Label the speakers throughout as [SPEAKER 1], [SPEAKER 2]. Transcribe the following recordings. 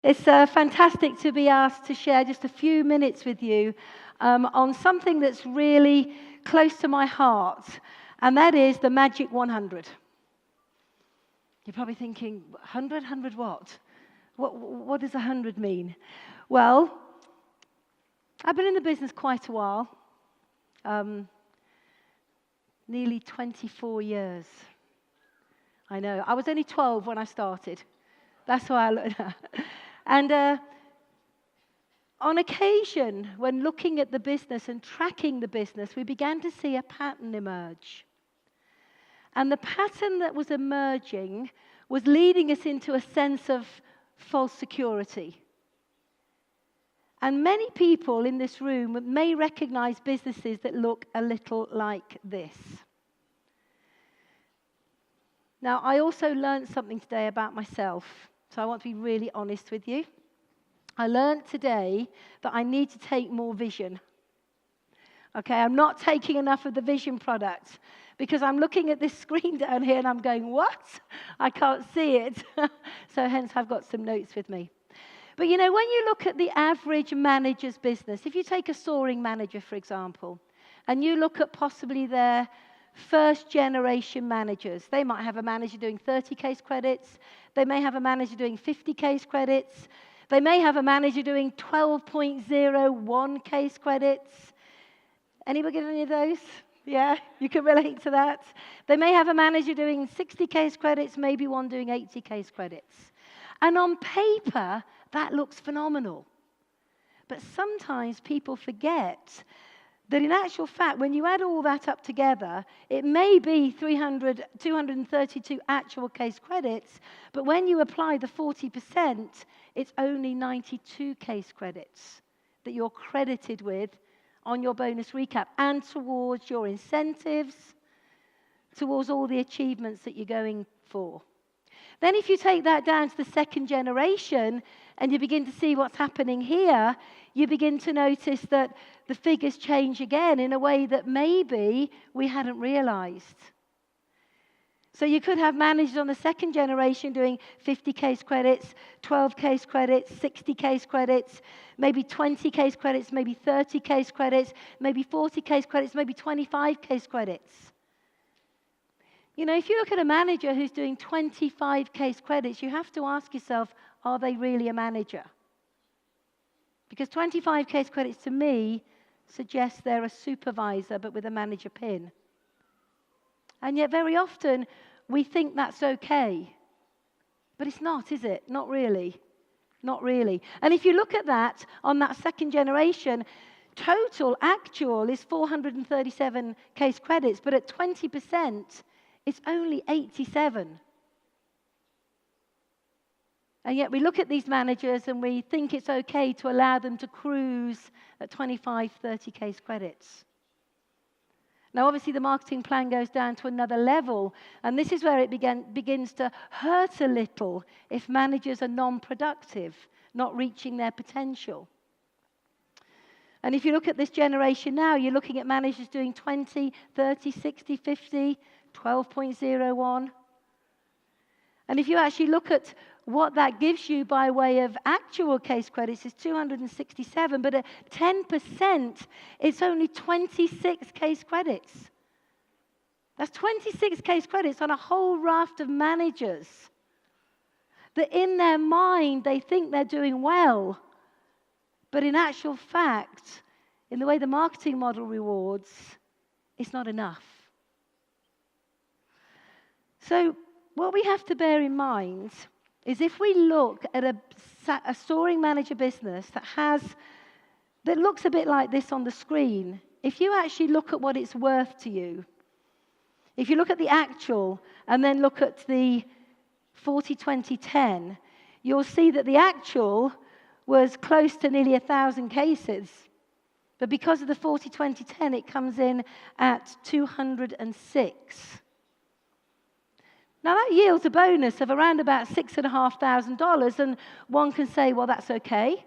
[SPEAKER 1] It's fantastic to be asked to share just a few minutes with you on something that's really close to my heart, and that is the Magic 100. You're probably thinking, 100? 100 what? What does 100 mean? Well, I've been in the business quite a while, nearly 24 years. I know. I was only 12 when I started. That's why I looked at. And on occasion, when looking at the business and tracking the business, we began to see a pattern emerge. And the pattern that was emerging was leading us into a sense of false security. And many people in this room may recognize businesses that look a little like this. Now, I also learned something today about myself, so I want to be really honest with you. I learned today that I need to take more vision. Okay, I'm not taking enough of the vision product because I'm looking at this screen down here and I'm going, what? I can't see it. So hence I've got some notes with me. But you know, when you look at the average manager's business, if you take a soaring manager, for example, and you look at possibly their first generation managers, they might have a manager doing 30 case credits, they may have a manager doing 50 case credits, they may have a manager doing 12.01 case credits. Anybody get any of those? Yeah, you can relate to that. They may have a manager doing 60 case credits, maybe one doing 80 case credits. And on paper, that looks phenomenal. But sometimes people forget that in actual fact, when you add all that up together, it may be 232 actual case credits, but when you apply the 40%, it's only 92 case credits that you're credited with on your bonus recap and towards your incentives, towards all the achievements that you're going for. Then if you take that down to the second generation and you begin to see what's happening here, you begin to notice that the figures change again in a way that maybe we hadn't realized. So you could have managers on the second generation doing 50 case credits, 12 case credits, 60 case credits, maybe 20 case credits, maybe 30 case credits, maybe 40 case credits, maybe 25 case credits. You know, if you look at a manager who's doing 25 case credits, you have to ask yourself, are they really a manager? Because 25 case credits to me suggests they're a supervisor but with a manager pin. And yet very often we think that's okay. But it's not, is it? Not really. Not really. And if you look at that on that second generation, total actual is 437 case credits, but at 20%, it's only 87. And yet we look at these managers and we think it's okay to allow them to cruise at 25, 30 case credits. Now, obviously, the marketing plan goes down to another level, and this is where it begins to hurt a little if managers are non-productive, not reaching their potential. And if you look at this generation now, you're looking at managers doing 20, 30, 60, 50, 12.01. And if you actually look at what that gives you by way of actual case credits is 267, but at 10%, it's only 26 case credits. That's 26 case credits on a whole raft of managers that in their mind, they think they're doing well. But in actual fact, in the way the marketing model rewards, it's not enough. So what we have to bear in mind is if we look at a soaring manager business that looks a bit like this on the screen, if you actually look at what it's worth to you, if you look at the actual and then look at the 40-20-10, you'll see that the actual was close to nearly 1,000 cases. But because of the 40-20-10, it comes in at 206. Now, that yields a bonus of around about $6,500, and one can say, well, that's okay.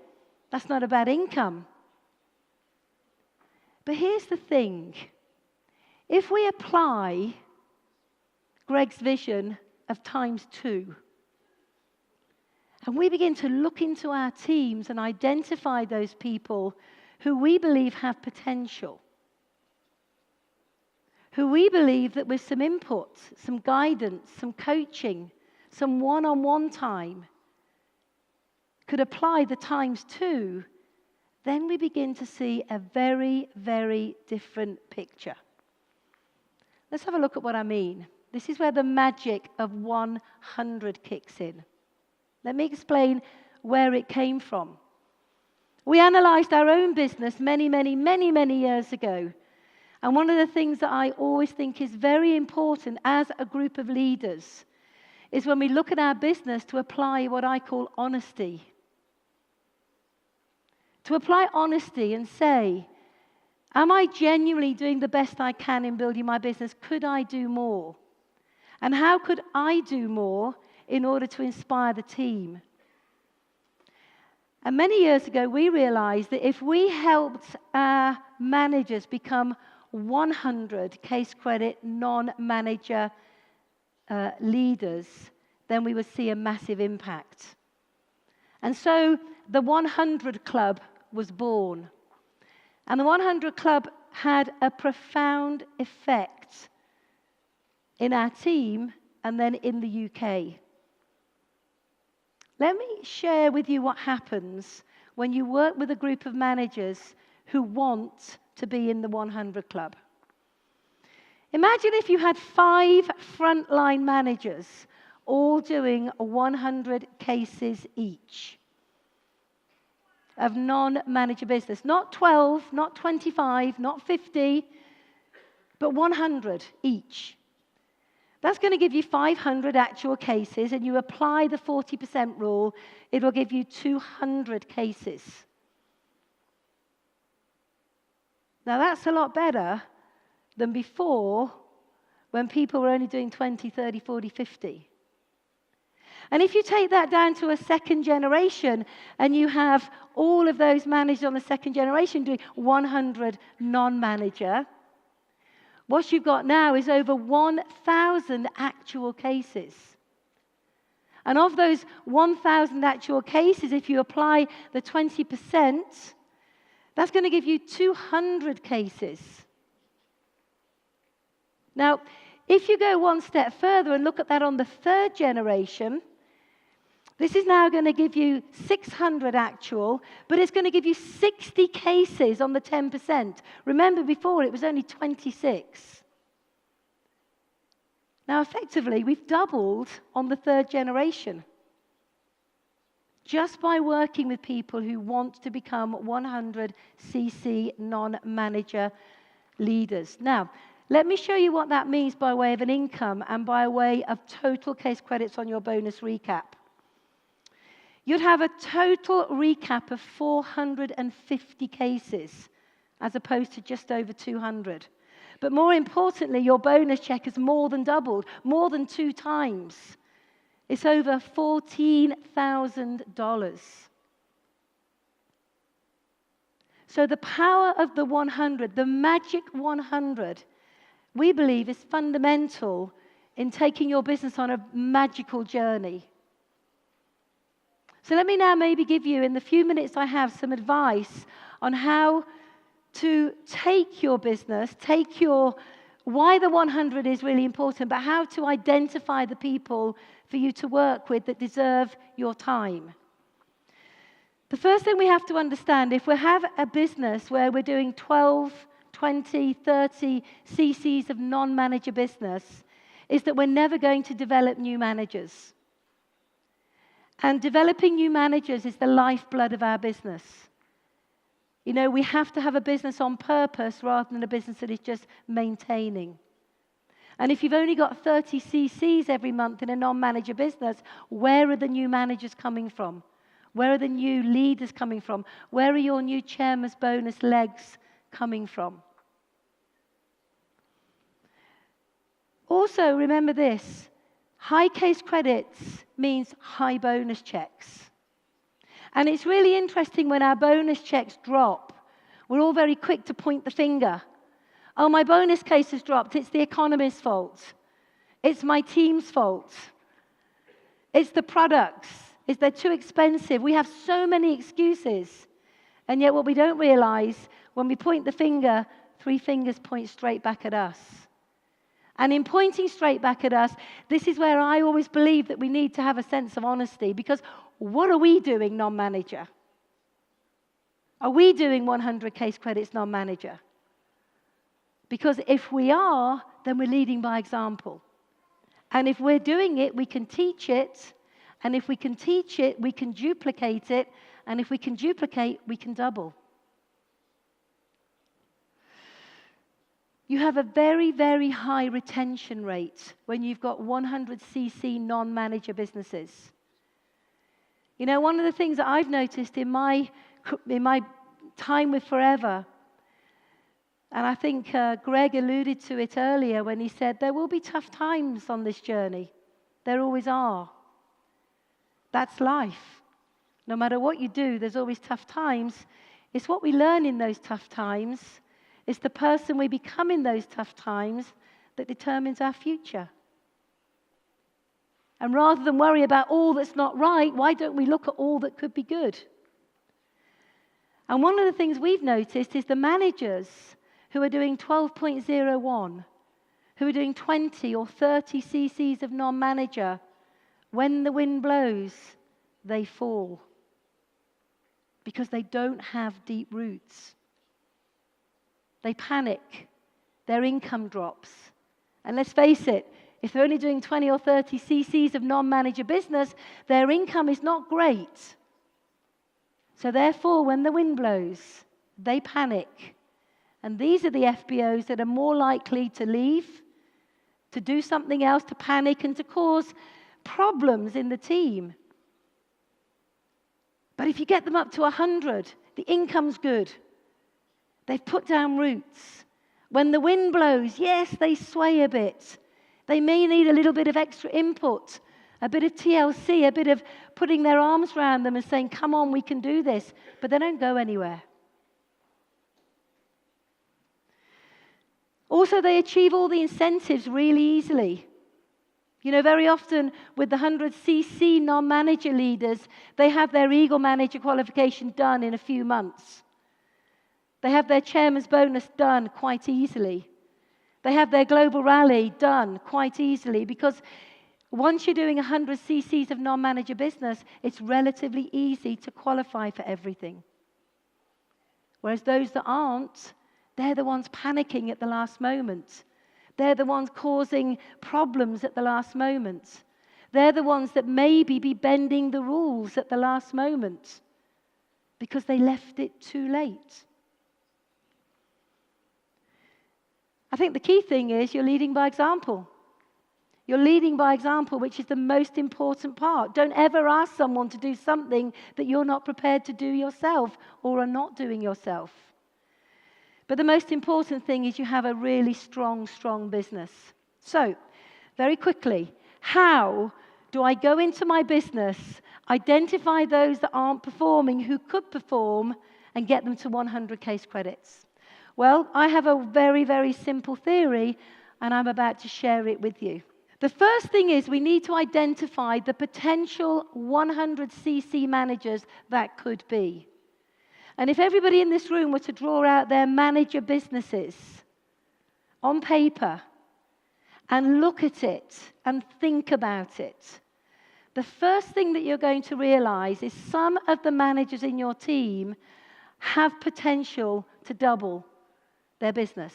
[SPEAKER 1] That's not a bad income. But here's the thing. If we apply Greg's vision of times 2, And we begin to look into our teams and identify those people who we believe have potential, who we believe that with some input, some guidance, some coaching, some one-on-one time, could apply the times two, then we begin to see a very, very different picture. Let's have a look at what I mean. This is where the magic of 100 kicks in. Let me explain where it came from. We analysed our own business many years ago. And one of the things that I always think is very important as a group of leaders is when we look at our business to apply what I call honesty. To apply honesty and say, am I genuinely doing the best I can in building my business? Could I do more? And how could I do more in order to inspire the team? And many years ago, we realized that if we helped our managers become 100 case credit non-manager leaders, then we would see a massive impact. And so the 100 Club was born. And the 100 Club had a profound effect in our team and then in the UK. Let me share with you what happens when you work with a group of managers who want to be in the 100 Club. Imagine if you had 5 frontline managers all doing 100 cases each of non-manager business. Not 12, not 25, not 50, but 100 each. That's going to give you 500 actual cases, and you apply the 40% rule, it will give you 200 cases. Now, that's a lot better than before when people were only doing 20, 30, 40, 50. And if you take that down to a second generation and you have all of those managers on the second generation doing 100 non-manager, what you've got now is over 1,000 actual cases. And of those 1,000 actual cases, if you apply the 20%, that's going to give you 200 cases. Now, if you go one step further and look at that on the third generation, this is now going to give you 600 actual, but it's going to give you 60 cases on the 10%. Remember, before it was only 26. Now, effectively, we've doubled on the third generation just by working with people who want to become 100cc non-manager leaders. Now, let me show you what that means by way of an income and by way of total case credits on your bonus recap. You'd have a total recap of 450 cases as opposed to just over 200. But more importantly, your bonus check has more than doubled, more than 2 times. It's over $14,000. So the power of the 100, the magic 100, we believe is fundamental in taking your business on a magical journey. So let me now maybe give you, in the few minutes I have, some advice on how to take your business, why the 100 is really important, but how to identify the people for you to work with that deserve your time. The first thing we have to understand, if we have a business where we're doing 12, 20, 30 cc's of non-manager business, is that we're never going to develop new managers. And developing new managers is the lifeblood of our business. You know, we have to have a business on purpose rather than a business that is just maintaining. And if you've only got 30 cc's every month in a non-manager business, where are the new managers coming from? Where are the new leaders coming from? Where are your new chairman's bonus legs coming from? Also, remember this. High case credits means high bonus checks. And it's really interesting when our bonus checks drop, we're all very quick to point the finger. Oh, my bonus case has dropped. It's the economist's fault. It's my team's fault. It's the products. is they're too expensive. We have so many excuses. And yet what we don't realize, when we point the finger, 3 fingers point straight back at us. And in pointing straight back at us, this is where I always believe that we need to have a sense of honesty. Because what are we doing, non-manager? Are we doing 100 case credits non-manager? Because if we are, then we're leading by example. And if we're doing it, we can teach it. And if we can teach it, we can duplicate it. And if we can duplicate, we can double. You have a very, very high retention rate when you've got 100cc non-manager businesses. You know, one of the things that I've noticed in my time with Forever, and I think Greg alluded to it earlier when he said there will be tough times on this journey. There always are. That's life. No matter what you do, there's always tough times. It's what we learn in those tough times. It's the person we become in those tough times that determines our future. And rather than worry about all that's not right, why don't we look at all that could be good? And one of the things we've noticed is the managers who are doing 12.01, who are doing 20 or 30 cc's of non-manager, when the wind blows, they fall. Because they don't have deep roots. They panic. Their income drops. And let's face it, if they're only doing 20 or 30 cc's of non-manager business, their income is not great. So therefore, when the wind blows, they panic. And these are the FBOs that are more likely to leave, to do something else, to panic, and to cause problems in the team. But if you get them up to 100, the income's good. They've put down roots. When the wind blows, yes, they sway a bit. They may need a little bit of extra input, a bit of TLC, a bit of putting their arms around them and saying, come on, we can do this. But they don't go anywhere. Also, they achieve all the incentives really easily. You know, very often with the 100cc non-manager leaders, they have their Eagle Manager qualification done in a few months. They have their chairman's bonus done quite easily. They have their global rally done quite easily because once you're doing 100 cc's of non-manager business, it's relatively easy to qualify for everything. Whereas those that aren't, they're the ones panicking at the last moment. They're the ones causing problems at the last moment. They're the ones that maybe be bending the rules at the last moment because they left it too late. I think the key thing is you're leading by example. You're leading by example, which is the most important part. Don't ever ask someone to do something that you're not prepared to do yourself or are not doing yourself. But the most important thing is you have a really strong business. So, very quickly, how do I go into my business, identify those that aren't performing, who could perform, and get them to 100 case credits? Well, I have a very, very simple theory, and I'm about to share it with you. The first thing is we need to identify the potential 100cc managers that could be. And if everybody in this room were to draw out their manager businesses on paper and look at it and think about it, the first thing that you're going to realize is some of the managers in your team have potential to double their business.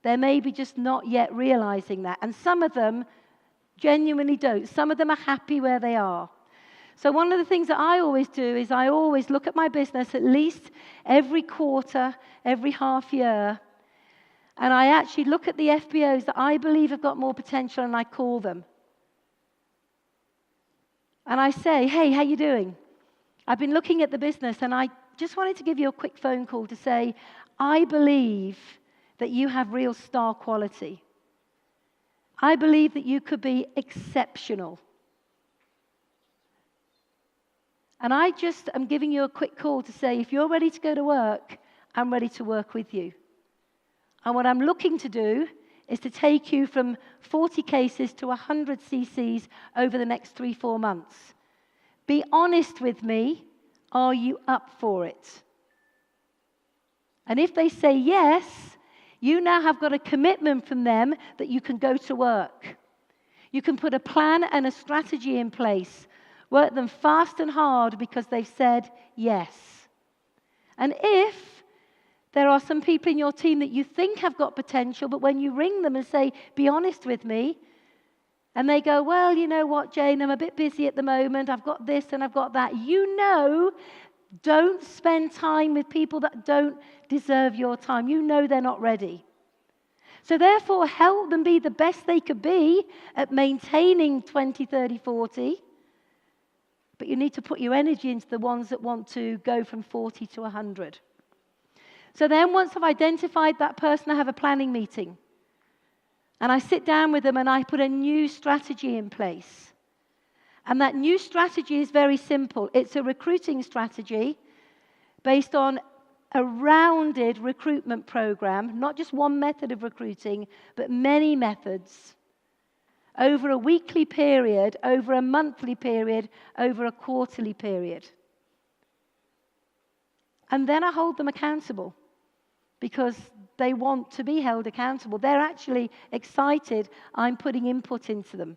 [SPEAKER 1] They're maybe just not yet realizing that. And some of them genuinely don't. Some of them are happy where they are. So one of the things that I always do is I always look at my business at least every quarter, every half year, and I actually look at the FBOs that I believe have got more potential and I call them. And I say, hey, how you doing? I've been looking at the business and I just wanted to give you a quick phone call to say, I believe that you have real star quality. I believe that you could be exceptional. And I just am giving you a quick call to say, if you're ready to go to work, I'm ready to work with you. And what I'm looking to do is to take you from 40 cases to 100 cc's over the next 3-4 months. Be honest with me. Are you up for it? And if they say yes, you now have got a commitment from them that you can go to work. You can put a plan and a strategy in place. Work them fast and hard because they've said yes. And if there are some people in your team that you think have got potential, but when you ring them and say, be honest with me, and they go, well, you know what, Jayne, I'm a bit busy at the moment. I've got this and I've got that. You know, don't spend time with people that don't deserve your time. You know they're not ready. So therefore, help them be the best they could be at maintaining 20, 30, 40. But you need to put your energy into the ones that want to go from 40 to 100. So then once I've identified that person, I have a planning meeting. And I sit down with them and I put a new strategy in place. And that new strategy is very simple. It's a recruiting strategy based on a rounded recruitment program, not just one method of recruiting, but many methods, over a weekly period, over a monthly period, over a quarterly period. And then I hold them accountable because they want to be held accountable. They're actually excited I'm putting input into them.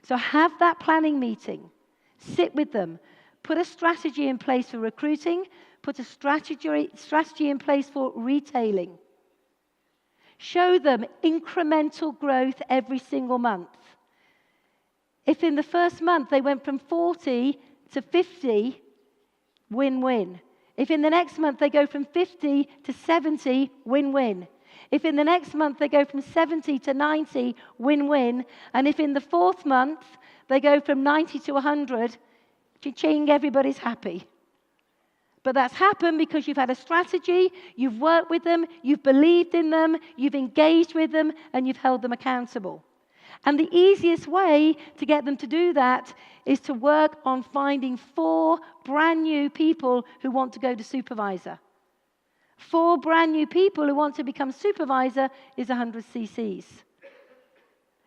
[SPEAKER 1] So have that planning meeting. Sit with them. Put a strategy in place for recruiting. Put a strategy in place for retailing. Show them incremental growth every single month. If in the first month they went from 40 to 50, win-win. If in the next month they go from 50 to 70, win-win. If in the next month they go from 70 to 90, win-win. And if in the fourth month they go from 90 to 100, cha-ching, everybody's happy. But that's happened because you've had a strategy, you've worked with them, you've believed in them, you've engaged with them, and you've held them accountable. And the easiest way to get them to do that is to work on finding 4 brand new people who want to go to supervisor. 4 brand new people who want to become supervisor is 100 cc's.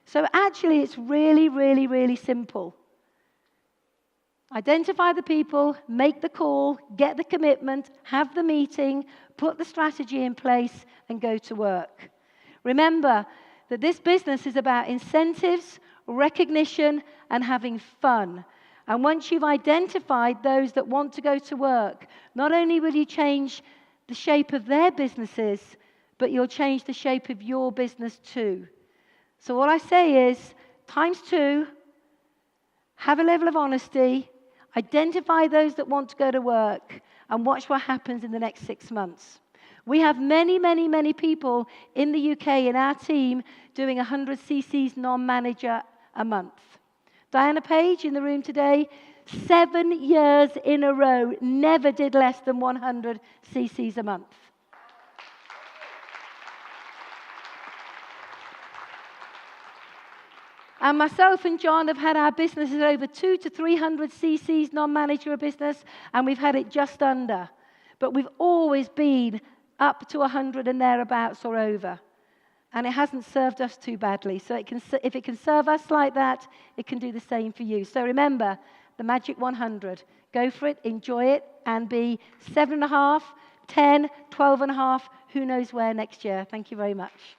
[SPEAKER 1] So actually it's really, really, really simple. Identify the people, make the call, get the commitment, have the meeting, put the strategy in place, and go to work. Remember that this business is about incentives, recognition, and having fun. And once you've identified those that want to go to work, not only will you change the shape of their businesses, but you'll change the shape of your business too. So what I say is, ×2, have a level of honesty, identify those that want to go to work, and watch what happens in the next 6 months. We have many, many, many people in the UK in our team doing 100 cc's non-manager a month. Diana Page in the room today, 7 years in a row, never did less than 100 cc's a month. And myself and John have had our businesses over 200 to 300 cc's non-manager business, and we've had it just under. But we've always been up to 100 and thereabouts or over. And it hasn't served us too badly. So if it can serve us like that, it can do the same for you. So remember, the magic 100. Go for it, enjoy it, and be 7.5, 10, 12.5, who knows where next year. Thank you very much.